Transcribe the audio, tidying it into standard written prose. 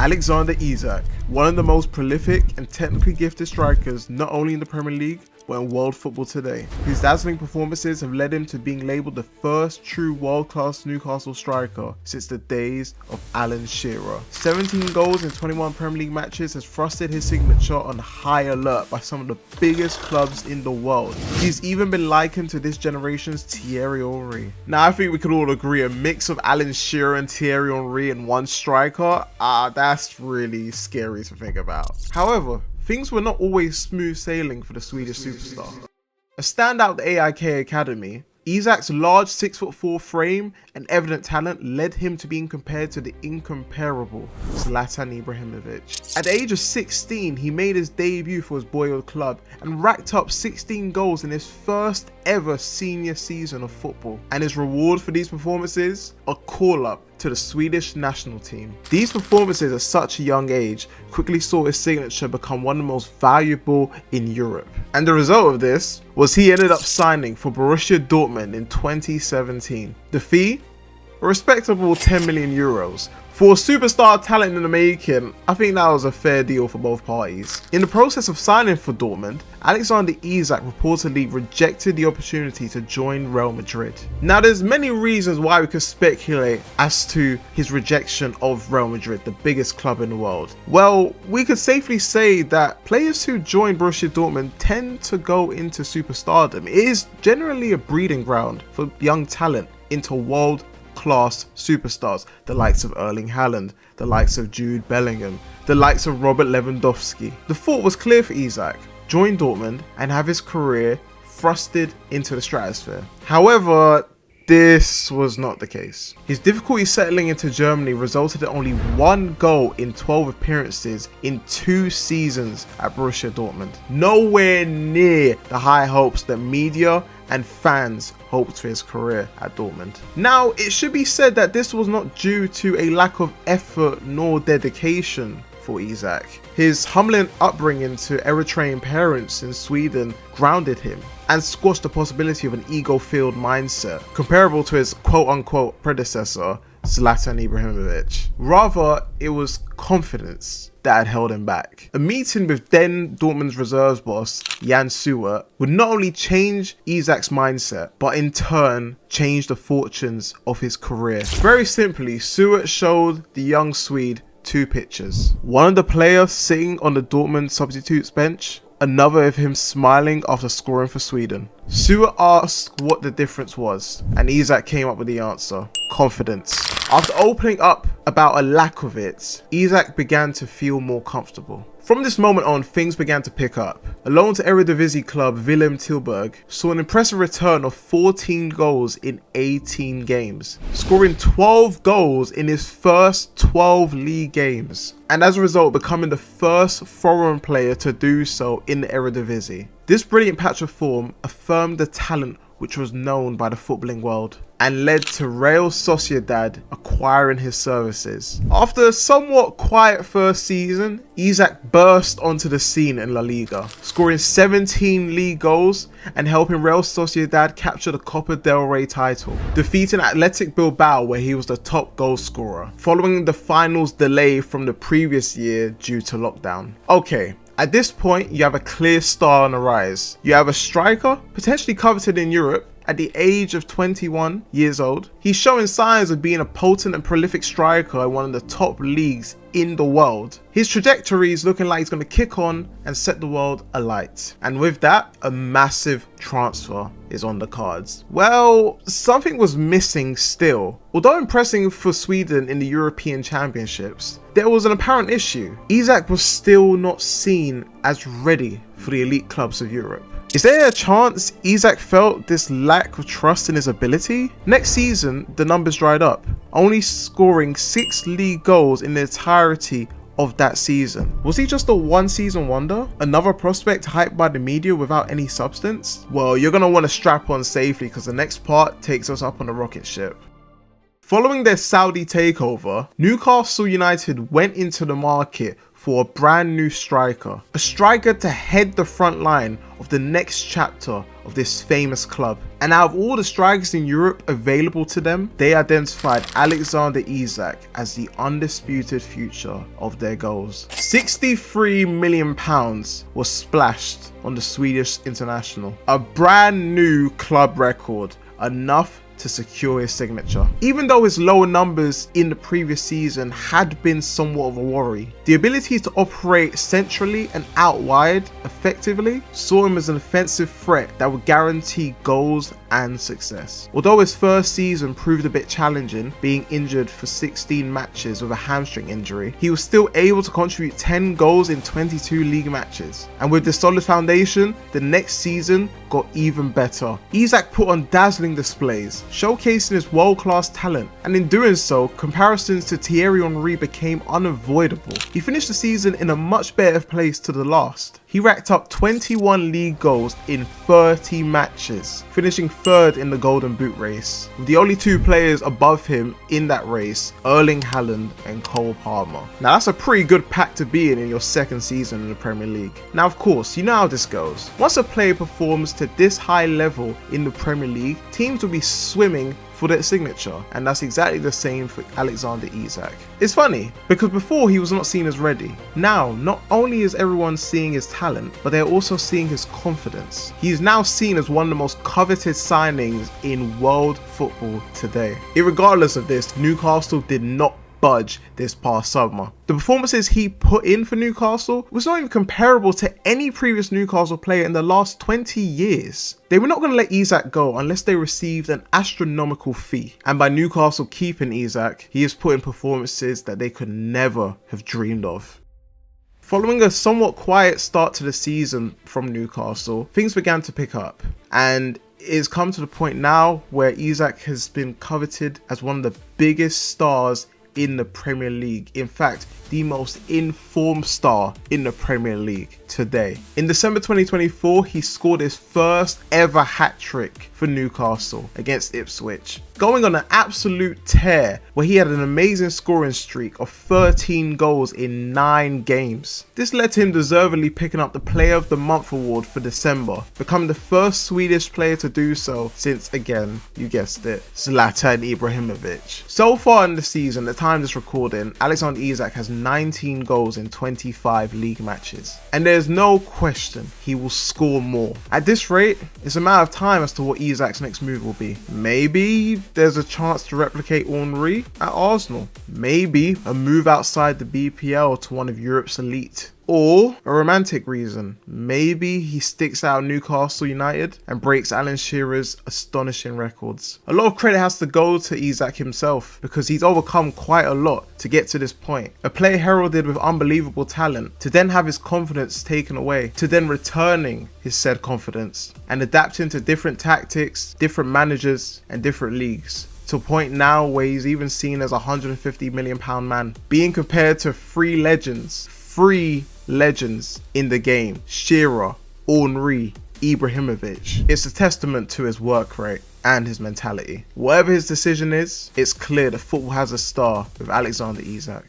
Alexander Isak, one of the most prolific and technically gifted strikers not only in the Premier League but in world football today. His dazzling performances have led him to being labelled the first true world-class Newcastle striker since the days of Alan Shearer. 17 goals in 21 Premier League matches has thrusted his signature on high alert by some of the biggest clubs in the world. He's even been likened to this generation's Thierry. Now I think we could all agree a mix of Alan Shearer and Thierry in one striker, that's really scary to think about. However, things were not always smooth sailing for the Swedish superstar. A standout at the AIK Academy, Isak's large 6'4" frame and evident talent led him to being compared to the incomparable Zlatan Ibrahimovic. At the age of 16, he made his debut for his boyhood club and racked up 16 goals in his first ever senior season of football. And his reward for these performances? A call-up to the Swedish national team. These performances at such a young age quickly saw his signature become one of the most valuable in Europe. And the result of this was he ended up signing for Borussia Dortmund in 2017. The fee? A respectable 10 million euros. For a superstar talent in the making, I think that was a fair deal for both parties. In the process of signing for Dortmund, Alexander Isak reportedly rejected the opportunity to join Real Madrid. Now there's many reasons why we could speculate as to his rejection of Real Madrid, the biggest club in the world. Well, we could safely say that players who join Borussia Dortmund tend to go into superstardom. It is generally a breeding ground for young talent into world-class superstars, the likes of Erling Haaland, the likes of Jude Bellingham, the likes of Robert Lewandowski. The thought was clear for Isak: join Dortmund and have his career thrusted into the stratosphere. However, this was not the case. His difficulty settling into Germany resulted in only 1 goal in 12 appearances in 2 seasons at Borussia Dortmund. Nowhere near the high hopes that media and fans hoped for his career at Dortmund. Now, it should be said that this was not due to a lack of effort nor dedication for Isak. His humbling upbringing to Eritrean parents in Sweden grounded him and squashed the possibility of an ego-filled mindset comparable to his quote-unquote predecessor, Zlatan Ibrahimovic. Rather, it was confidence that had held him back. A meeting with then Dortmund's reserves boss, Jan Suart, would not only change Isak's mindset, but in turn change the fortunes of his career. Very simply, Suart showed the young Swede 2 pictures. One of the players sitting on the Dortmund substitutes bench, another of him smiling after scoring for Sweden. Suart asked what the difference was, and Isak came up with the answer: confidence. After opening up about a lack of it, Isak began to feel more comfortable. From this moment on, things began to pick up. A loan to Eredivisie club Willem saw an impressive return of 14 goals in 18 games, scoring 12 goals in his first 12 league games, and as a result becoming the first foreign player to do so in the Eredivisie. This brilliant patch of form affirmed the talent which was known by the footballing world and led to Real Sociedad acquiring his services. After a somewhat quiet first season, Isak burst onto the scene in La Liga, scoring 17 league goals and helping Real Sociedad capture the Copa del Rey title, defeating Athletic Bilbao where he was the top goal scorer, following the finals delay from the previous year due to lockdown. Okay, at this point, you have a clear star on the rise. You have a striker, potentially coveted in Europe, at the age of 21 years old. He's showing signs of being a potent and prolific striker in one of the top leagues in the world. His trajectory is looking like he's going to kick on and set the world alight. And with that, a massive transfer is on the cards. Well, something was missing still. Although impressing for Sweden in the European Championships, there was an apparent issue. Isak was still not seen as ready for the elite clubs of Europe. Is there a chance Isak felt this lack of trust in his ability? Next season, the numbers dried up, only scoring 6 league goals in the entirety of that season. Was he just a one-season wonder? Another prospect hyped by the media without any substance? Well, you're going to want to strap on safely because the next part takes us up on a rocket ship. Following their Saudi takeover, Newcastle United went into the market for a brand new striker. A striker to head the front line of the next chapter of this famous club. And out of all the strikers in Europe available to them, they identified Alexander Isak as the undisputed future of their goals. £63 million was splashed on the Swedish international. A brand new club record, enough to secure his signature. Even though his lower numbers in the previous season had been somewhat of a worry, the ability to operate centrally and out wide effectively saw him as an offensive threat that would guarantee goals and success. Although his first season proved a bit challenging, being injured for 16 matches with a hamstring injury, he was still able to contribute 10 goals in 22 league matches. And with this solid foundation, the next season got even better. Isak put on dazzling displays, showcasing his world-class talent, and in doing so, comparisons to Thierry Henry became unavoidable. He finished the season in a much better place to the last. He racked up 21 league goals in 30 matches, finishing third in the Golden Boot race, with the only two players above him in that race, Erling Haaland and Cole Palmer. Now that's a pretty good pack to be in your second season in the Premier League. Now of course, you know how this goes. Once a player performs to this high level in the Premier League, teams will be swimming for their signature, and that's exactly the same for Alexander Isak. It's funny because before he was not seen as ready. Now, not only is everyone seeing his talent, but they're also seeing his confidence. He is now seen as one of the most coveted signings in world football today. Irregardless of this, Newcastle did not budge this past summer. The performances he put in for Newcastle was not even comparable to any previous Newcastle player in the last 20 years. They were not going to let Isak go unless they received an astronomical fee. And by Newcastle keeping Isak, he has put in performances that they could never have dreamed of. Following a somewhat quiet start to the season from Newcastle, things began to pick up, and it's come to the point now where Isak has been coveted as one of the biggest stars in the Premier League. In fact, the most informed star in the Premier League today. In December 2024, he scored his first ever hat-trick for Newcastle against Ipswich, going on an absolute tear where he had an amazing scoring streak of 13 goals in 9 games. This led to him deservedly picking up the Player of the Month award for December, becoming the first Swedish player to do so since, again, you guessed it, Zlatan Ibrahimovic. So far in the season, at the time of this recording, Alexander Isak has 19 goals in 25 league matches, and there's no question he will score more. At this rate, it's a matter of time as to what Isak's next move will be. Maybe there's a chance to replicate Henry at Arsenal. Maybe a move outside the BPL to one of Europe's elite. Or a romantic reason. Maybe he sticks out Newcastle United and breaks Alan Shearer's astonishing records. A lot of credit has to go to Isak himself because he's overcome quite a lot to get to this point. A player heralded with unbelievable talent, to then have his confidence taken away, to then returning his said confidence and adapting to different tactics, different managers and different leagues. To a point now where he's even seen as a £150 million man, being compared to three legends in the game: Shearer, Henry, Ibrahimovic. It's a testament to his work rate and his mentality. Whatever his decision is, it's clear that football has a star with Alexander Isak.